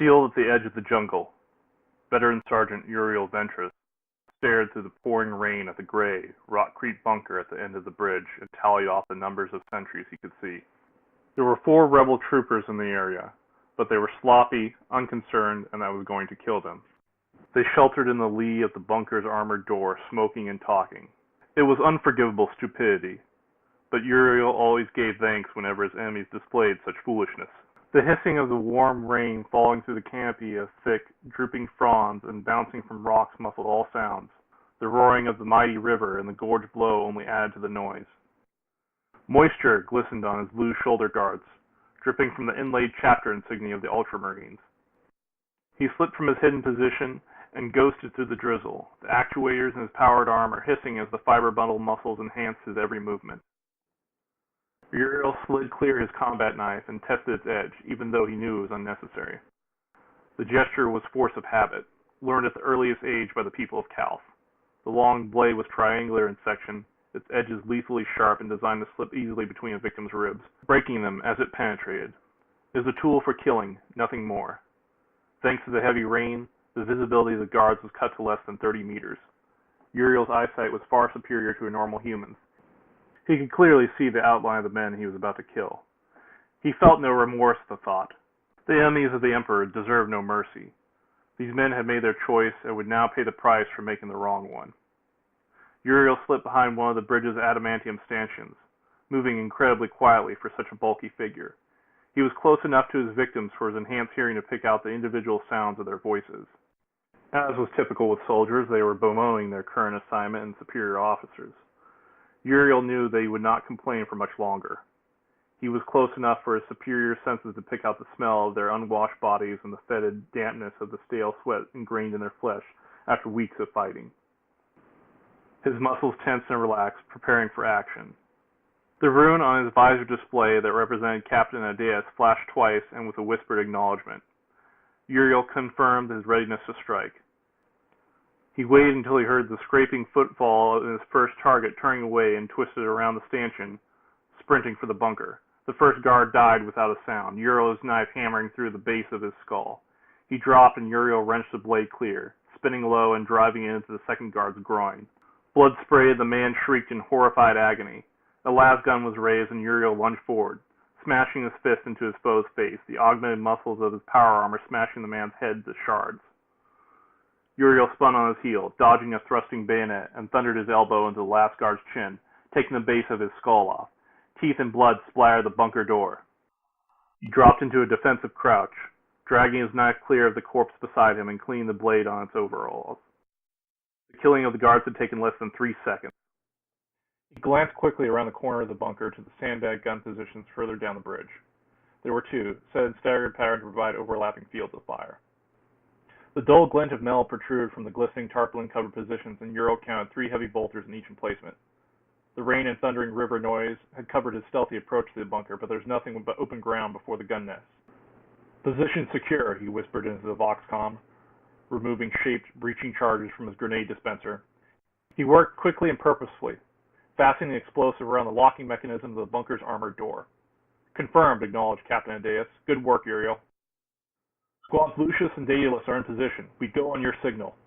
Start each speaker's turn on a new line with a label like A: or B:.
A: Sealed at the edge of the jungle, Veteran Sergeant Uriel Ventris stared through the pouring rain at the gray, rock-creek bunker at the end of the bridge and tallied off the numbers of sentries he could see. There were 4 rebel troopers in the area, but they were sloppy, unconcerned, and that was going to kill them. They sheltered in the lee of the bunker's armored door, smoking and talking. It was unforgivable stupidity, but Uriel always gave thanks whenever his enemies displayed such foolishness. The hissing of the warm rain falling through the canopy of thick, drooping fronds and bouncing from rocks muffled all sounds. The roaring of the mighty river and the gorge below only added to the noise. Moisture glistened on his blue shoulder guards, dripping from the inlaid chapter insignia of the Ultramarines. He slipped from his hidden position and ghosted through the drizzle, the actuators in his powered armor hissing as the fiber bundle muscles enhanced his every movement. Uriel slid clear his combat knife and tested its edge, even though he knew it was unnecessary. The gesture was force of habit, learned at the earliest age by the people of Calf. The long blade was triangular in section, its edges lethally sharp and designed to slip easily between a victim's ribs, breaking them as it penetrated. It was a tool for killing, nothing more. Thanks to the heavy rain, the visibility of the guards was cut to less than 30 meters. Uriel's eyesight was far superior to a normal human's. He could clearly see the outline of the men he was about to kill. He felt no remorse at the thought. The enemies of the Emperor deserved no mercy. These men had made their choice and would now pay the price for making the wrong one. Uriel slipped behind one of the bridge's adamantium stanchions, moving incredibly quietly for such a bulky figure. He was close enough to his victims for his enhanced hearing to pick out the individual sounds of their voices. As was typical with soldiers, they were bemoaning their current assignment and superior officers. Uriel knew they would not complain for much longer. He was close enough for his superior senses to pick out the smell of their unwashed bodies and the fetid dampness of the stale sweat ingrained in their flesh after weeks of fighting. His muscles tensed and relaxed, preparing for action. The rune on his visor display that represented Captain Adeus flashed twice and with a whispered acknowledgement. Uriel confirmed his readiness to strike. He waited until he heard the scraping footfall of his first target turning away and twisted around the stanchion, sprinting for the bunker. The first guard died without a sound, Uriel's knife hammering through the base of his skull. He dropped and Uriel wrenched the blade clear, spinning low and driving it into the second guard's groin. Blood sprayed, the man shrieked in horrified agony. A las gun was raised and Uriel lunged forward, smashing his fist into his foe's face, the augmented muscles of his power armor smashing the man's head to shards. Uriel spun on his heel, dodging a thrusting bayonet, and thundered his elbow into the last guard's chin, taking the base of his skull off. Teeth and blood splattered the bunker door. He dropped into a defensive crouch, dragging his knife clear of the corpse beside him and cleaning the blade on its overalls. The killing of the guards had taken less than 3 seconds. He glanced quickly around the corner of the bunker to the sandbag gun positions further down the bridge. There were 2, set in staggered pattern to provide overlapping fields of fire. The dull glint of metal protruded from the glistening tarpaulin-covered positions, and Uriel counted 3 heavy bolters in each emplacement. The rain and thundering river noise had covered his stealthy approach to the bunker, but there was nothing but open ground before the gun nest. "Position secure," he whispered into the voxcom, removing shaped, breaching charges from his grenade dispenser. He worked quickly and purposefully, fastening the explosive around the locking mechanism of the bunker's armored door. "Confirmed," acknowledged Captain Adeus. "Good work, Uriel. Squads Lucius and Daedalus are in position. We go on your signal."